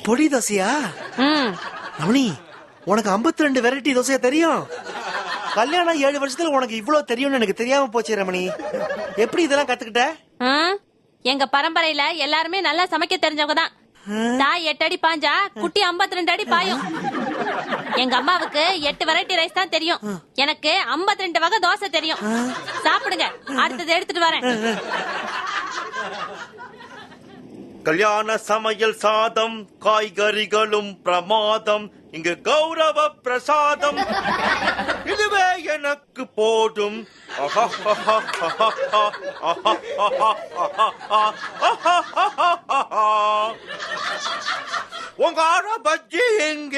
பொடி தோசையா? ரமணி, உனக்கு 52 வெரைட்டி தோசையா தெரியும்? கல்யாணம் 7 வருஷத்துல உனக்கு இவ்வளவு தெரியும்னு எனக்கு தெரியாம போச்சு ரமணி. எப்படி இதெல்லாம் கத்துக்கிட்ட? எங்க பரம்பரையில எல்லாருமே நல்லா சமைக்க தெரிஞ்சவங்க தான். தாய் 8 அடி பாஞ்சா குட்டி 52 அடி பாயும். எங்க அம்மாவுக்கு 8 வெரைட்டி ரைஸ் தான் தெரியும். எனக்கு 52 வகை தோசை தெரியும். சாப்பிடுங்க, அடுத்தது எடுத்துட்டு வரேன். கல்யாண சமையல் சாதம், காய்கறிகளும் பிரமாதம், இங்கு கௌரவ பிரசாதம், இதுவே எனக்கு போதும். உங்க ஆரா பஜ்ஜி எங்க?